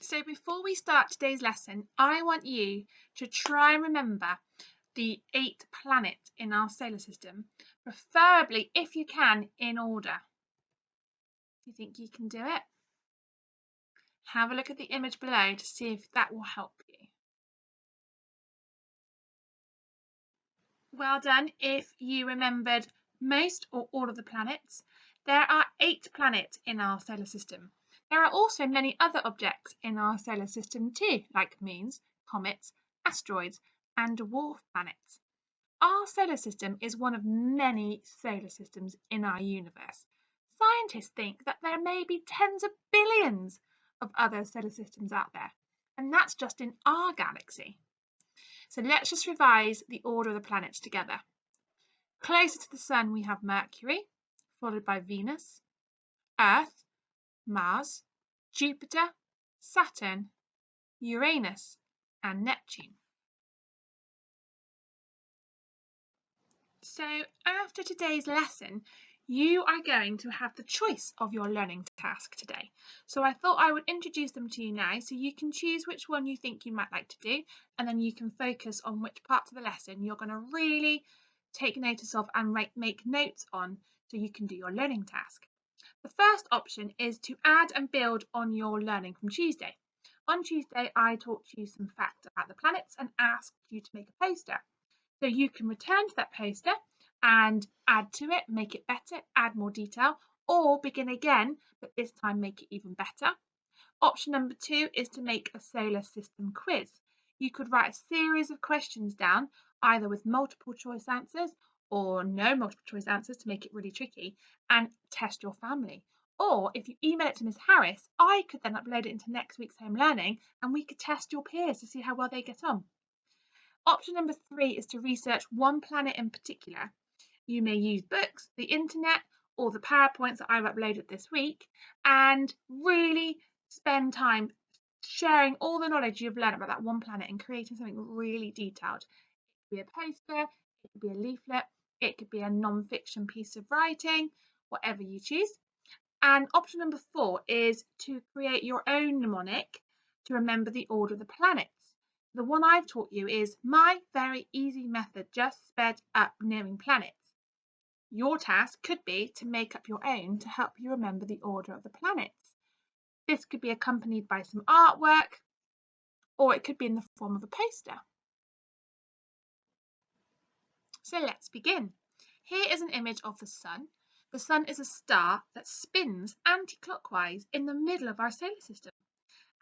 So before we start today's lesson, I want you to try and remember the 8 planets in our solar system, preferably, if you can, in order. Do you think you can do it? Have a look at the image below to see if that will help you. Well done if you remembered most or all of the planets. There are 8 planets in our solar system. There are also many other objects in our solar system too, like moons, comets, asteroids, and dwarf planets. Our solar system is one of many solar systems in our universe. Scientists think that there may be tens of billions of other solar systems out there, and that's just in our galaxy. So let's just revise the order of the planets together. Closer to the Sun, we have Mercury, followed by Venus, Earth, Mars, Jupiter, Saturn, Uranus, and Neptune. So after today's lesson, you are going to have the choice of your learning task today. So I thought I would introduce them to you now so you can choose which one you think you might like to do, and then you can focus on which parts of the lesson you're going to really take notice of and make notes on so you can do your learning task. The first option is to add and build on your learning from Tuesday. On Tuesday, I taught you some facts about the planets and asked you to make a poster. So you can return to that poster and add to it, make it better, add more detail, or begin again, but this time make it even better. Option number 2 is to make a solar system quiz. You could write a series of questions down, either with multiple choice answers or no multiple choice answers to make it really tricky, and test your family. Or if you email it to Ms. Harris, I could then upload it into next week's home learning and we could test your peers to see how well they get on. Option number 3 is to research one planet in particular. You may use books, the internet, or the PowerPoints that I've uploaded this week, and really spend time sharing all the knowledge you've learned about that one planet and creating something really detailed. It could be a poster, it could be a leaflet, it could be a non-fiction piece of writing, whatever you choose. And option number 4 is to create your own mnemonic to remember the order of the planets. The one I've taught you is my very easy method, just sped up naming planets. Your task could be to make up your own to help you remember the order of the planets. This could be accompanied by some artwork, or it could be in the form of a poster. So let's begin. Here is an image of the Sun. The Sun is a star that spins anti-clockwise in the middle of our solar system,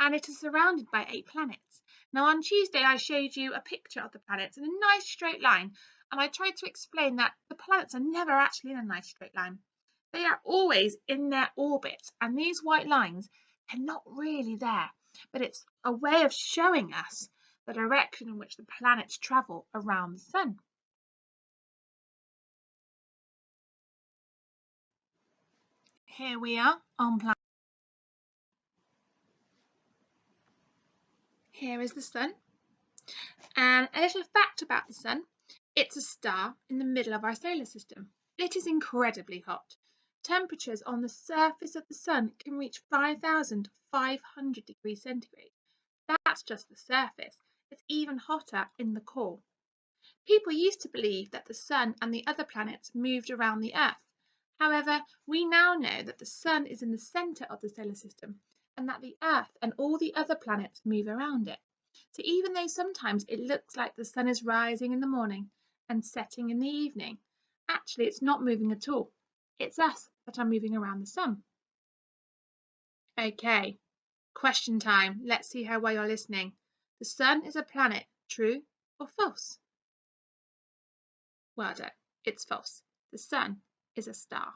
and it is surrounded by 8 planets. Now on Tuesday I showed you a picture of the planets in a nice straight line, and I tried to explain that the planets are never actually in a nice straight line. They are always in their orbits, and these white lines are not really there, but it's a way of showing us the direction in which the planets travel around the Sun. Here we are on planet. Here is the Sun. And a little fact about the Sun, it's a star in the middle of our solar system. It is incredibly hot. Temperatures on the surface of the Sun can reach 5,500 degrees centigrade. That's just the surface. It's even hotter in the core. People used to believe that the Sun and the other planets moved around the Earth. However, we now know that the Sun is in the centre of the solar system and that the Earth and all the other planets move around it. So even though sometimes it looks like the Sun is rising in the morning and setting in the evening, actually it's not moving at all. It's us that are moving around the Sun. Okay, question time. Let's see how well you're listening. The Sun is a planet, true or false? Well done, it's false. The Sun is a star.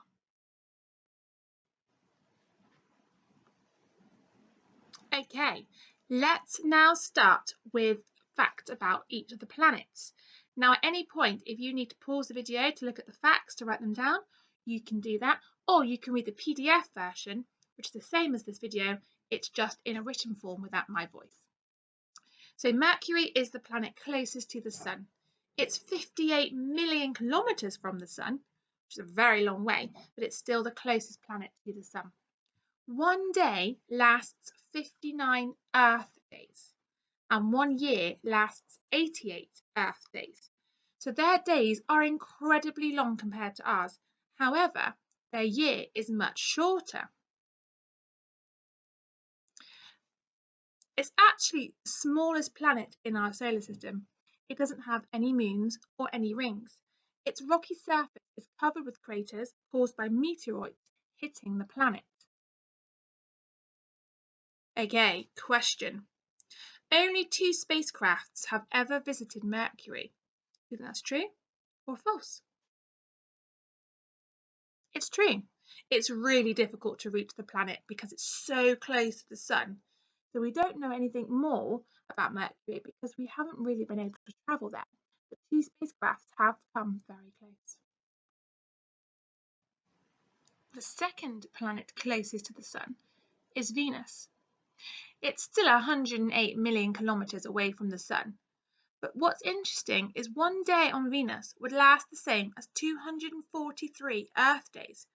Okay, let's now start with facts about each of the planets. Now, at any point, if you need to pause the video to look at the facts, to write them down, you can do that, or you can read the PDF version, which is the same as this video, it's just in a written form without my voice. So Mercury is the planet closest to the Sun. It's 58 million kilometres from the Sun, which is a very long way, but it's still the closest planet to the Sun. One day lasts 59 Earth days, and 1 year lasts 88 Earth days. So their days are incredibly long compared to ours. However, their year is much shorter. It's actually the smallest planet in our solar system. It doesn't have any moons or any rings. Its rocky surface is covered with craters caused by meteoroids hitting the planet. Okay, question. Only 2 spacecrafts have ever visited Mercury. Do you think that's true or false? It's true. It's really difficult to reach the planet because it's so close to the sun. So we don't know anything more about Mercury because we haven't really been able to travel there. But 2 spacecrafts have come very close. The second planet closest to the sun is Venus. It's still 108 million kilometers away from the sun. But what's interesting is 1 day on Venus would last the same as 243 Earth days.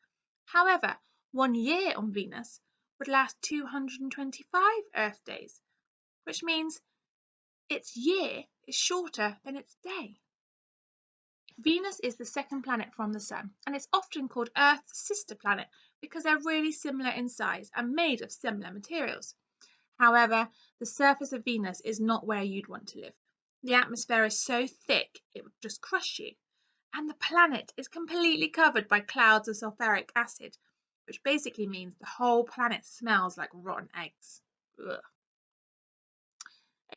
However, 1 year on Venus would last 225 Earth days, which means its year is shorter than its day. Venus is the second planet from the Sun, and it's often called Earth's sister planet because they're really similar in size and made of similar materials. However, the surface of Venus is not where you'd want to live. The atmosphere is so thick it would just crush you, and the planet is completely covered by clouds of sulfuric acid, which basically means the whole planet smells like rotten eggs. Ugh.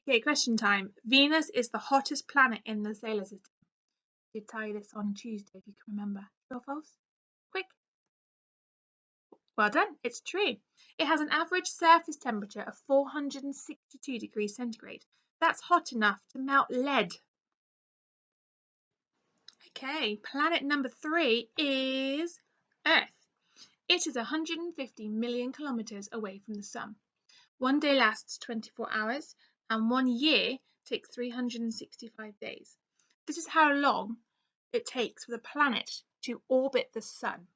Okay, question time. Venus is the hottest planet in the solar system. I did tell you this on Tuesday, if you can remember. True or false? Quick. Well done, it's true. It has an average surface temperature of 462 degrees centigrade. That's hot enough to melt lead. Okay, planet number 3 is Earth. It is 150 million kilometers away from the sun. 1 day lasts 24 hours and 1 year takes 365 days. This is how long it takes for the planet to orbit the sun.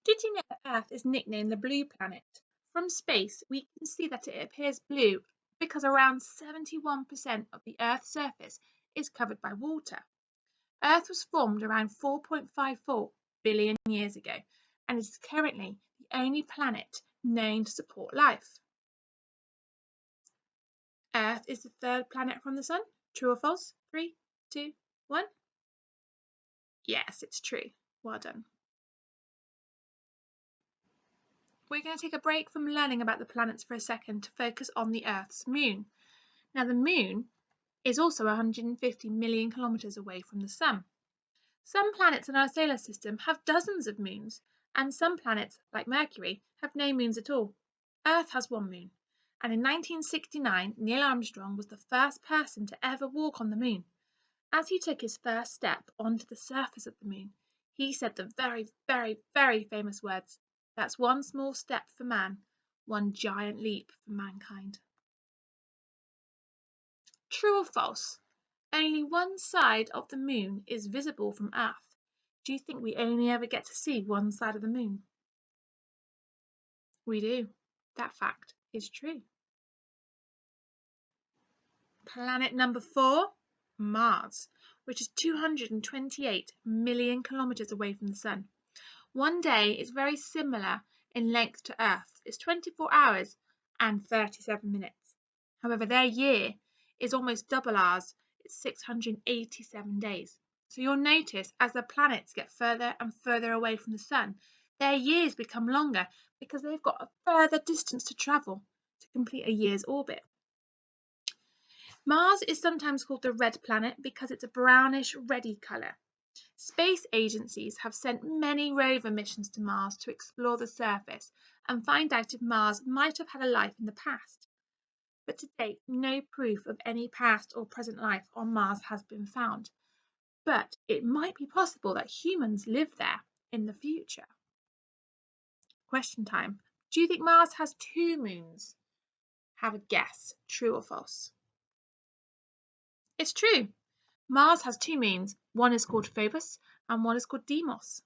Did you know that Earth is nicknamed the blue planet? From space, we can see that it appears blue because around 71% of the Earth's surface is covered by water. Earth was formed around 4.54 billion years ago and is currently the only planet known to support life. Earth is the third planet from the sun. True or false? 3, 2, 1. Yes, it's true. Well done. We're going to take a break from learning about the planets for a second to focus on the Earth's moon. Now, the moon is also 150 million kilometers away from the sun. Some planets in our solar system have dozens of moons, and some planets, like Mercury, have no moons at all. Earth has 1 moon, and in 1969, Neil Armstrong was the first person to ever walk on the moon. As he took his first step onto the surface of the moon, he said the very, very, very famous words, "That's 1 small step for man, 1 giant leap for mankind." True or false? Only one side of the moon is visible from Earth. Do you think we only ever get to see one side of the moon? We do. That fact is true. Planet number 4, Mars, which is 228 million kilometers away from the sun. 1 day is very similar in length to Earth. It's 24 hours and 37 minutes. However, their year is almost double ours. It's 687 days. So you'll notice as the planets get further and further away from the sun, their years become longer because they've got a further distance to travel to complete a year's orbit. Mars is sometimes called the red planet because it's a brownish reddy colour. Space agencies have sent many rover missions to Mars to explore the surface and find out if Mars might have had a life in the past. But to date, no proof of any past or present life on Mars has been found. But it might be possible that humans live there in the future. Question time. Do you think Mars has 2 moons? Have a guess, true or false? It's true. Mars has 2 moons. One is called Phobos and one is called Deimos.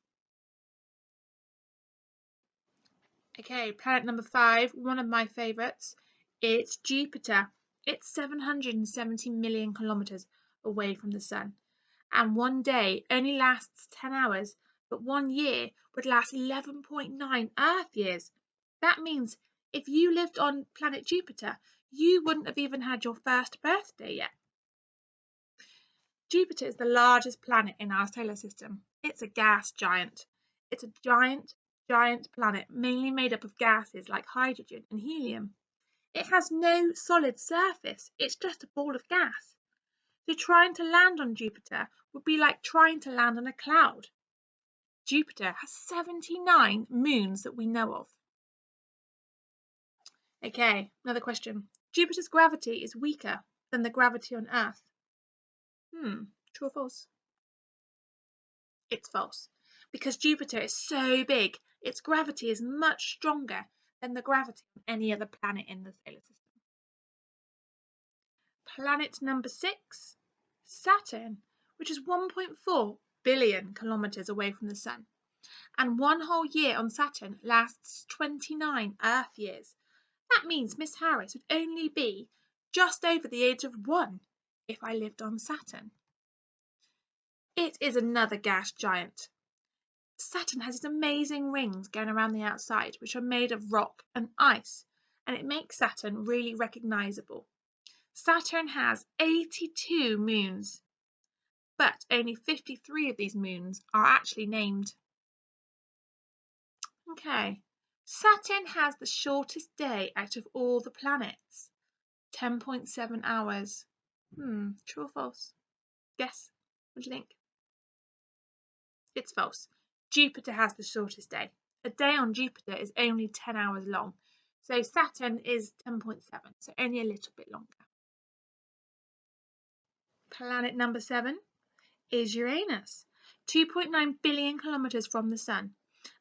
Okay, planet number 5, one of my favourites. It's Jupiter. It's 770 million kilometres away from the Sun. And one day only lasts 10 hours, but 1 year would last 11.9 Earth years. That means if you lived on planet Jupiter, you wouldn't have even had your first birthday yet. Jupiter is the largest planet in our solar system. It's a gas giant. It's a giant planet mainly made up of gases like hydrogen and helium. It has no solid surface, it's just a ball of gas. So trying to land on Jupiter would be like trying to land on a cloud. Jupiter has 79 moons that we know of. Okay, another question. Jupiter's gravity is weaker than the gravity on Earth. True or false? It's false. Because Jupiter is so big, its gravity is much stronger than the gravity of any other planet in the solar system. Planet number 6, Saturn, which is 1.4 billion kilometres away from the Sun. And 1 whole year on Saturn lasts 29 Earth years. That means Miss Harris would only be just over the age of 1 if I lived on Saturn. It is another gas giant. Saturn has these amazing rings going around the outside, which are made of rock and ice, and it makes Saturn really recognisable. Saturn has 82 moons, but only 53 of these moons are actually named. Okay, Saturn has the shortest day out of all the planets, 10.7 hours. True or false? Guess. What do you think? It's false. Jupiter has the shortest day. A day on Jupiter is only 10 hours long. So Saturn is 10.7, so only a little bit longer. Planet number 7 is Uranus, 2.9 billion kilometres from the Sun.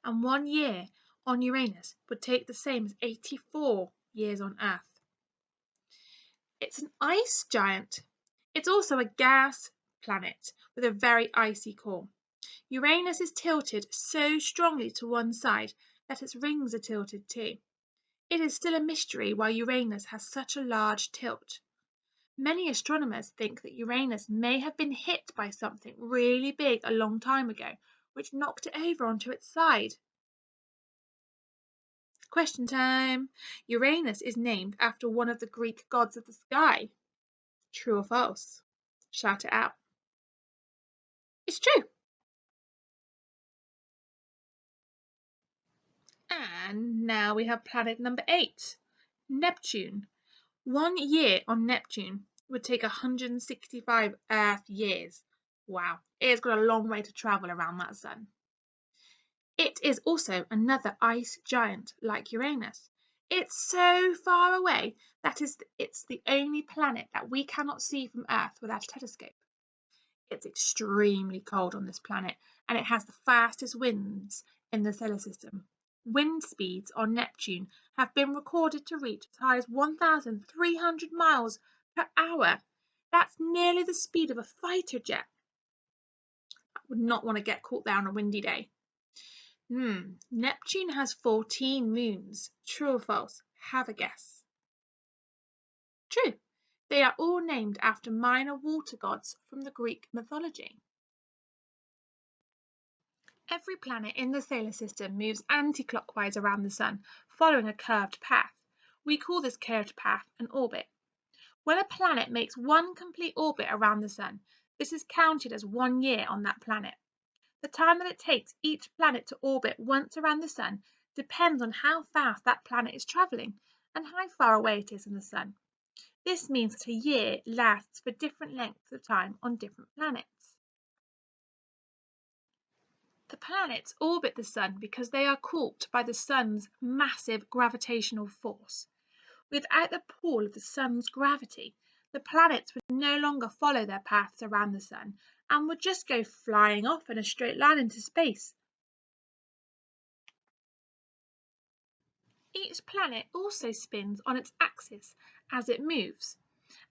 And 1 year on Uranus would take the same as 84 years on Earth. It's an ice giant. It's also a gas planet with a very icy core. Uranus is tilted so strongly to one side that its rings are tilted too. It is still a mystery why Uranus has such a large tilt. Many astronomers think that Uranus may have been hit by something really big a long time ago, which knocked it over onto its side. Question time. Uranus is named after one of the Greek gods of the sky. True or false? Shout it out. It's true. And now we have planet number 8, Neptune. 1 year on Neptune would take 165 Earth years. Wow, it's got a long way to travel around that sun. It is also another ice giant like Uranus. It's so far away that it's the only planet that we cannot see from Earth without a telescope. It's extremely cold on this planet, and it has the fastest winds in the solar system. Wind speeds on Neptune have been recorded to reach as high as 1,300 miles per hour. That's nearly the speed of a fighter jet. I would not want to get caught there on a windy day. Neptune has 14 moons. True or false? Have a guess. True. They are all named after minor water gods from the Greek mythology. Every planet in the solar system moves anti-clockwise around the Sun, following a curved path. We call this curved path an orbit. When a planet makes one complete orbit around the Sun, this is counted as 1 year on that planet. The time that it takes each planet to orbit once around the Sun depends on how fast that planet is travelling and how far away it is from the Sun. This means that a year lasts for different lengths of time on different planets. The planets orbit the Sun because they are caught by the Sun's massive gravitational force. Without the pull of the Sun's gravity, the planets would no longer follow their paths around the Sun and would just go flying off in a straight line into space. Each planet also spins on its axis as it moves.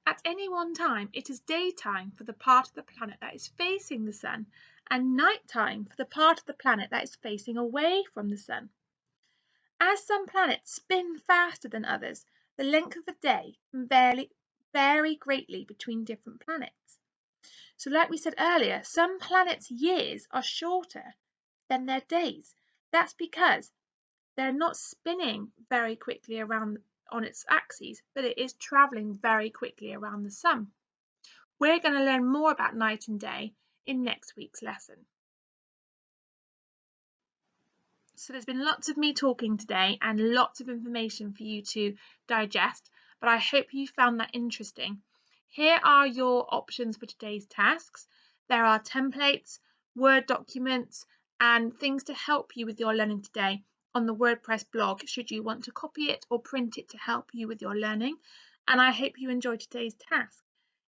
At any one time, it is daytime for the part of the planet that is facing the Sun and nighttime for the part of the planet that is facing away from the Sun. As some planets spin faster than others, the length of the day can vary greatly between different planets. So, like we said earlier, some planets' years are shorter than their days. That's because they're not spinning very quickly around on its axes, but it is traveling very quickly around the sun. We're going to learn more about night and day in next week's lesson. So there's been lots of me talking today and lots of information for you to digest, but I hope you found that interesting. Here are your options for today's tasks. There are templates, Word documents, and things to help you with your learning today on the WordPress blog, should you want to copy it or print it to help you with your learning. And I hope you enjoyed today's task.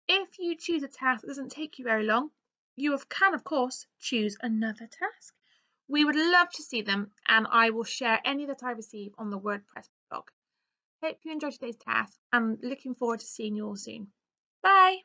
If you choose a task that doesn't take you very long, you can, of course, choose another task. We would love to see them, and I will share any that I receive on the WordPress blog. Hope you enjoyed today's task and looking forward to seeing you all soon. Bye!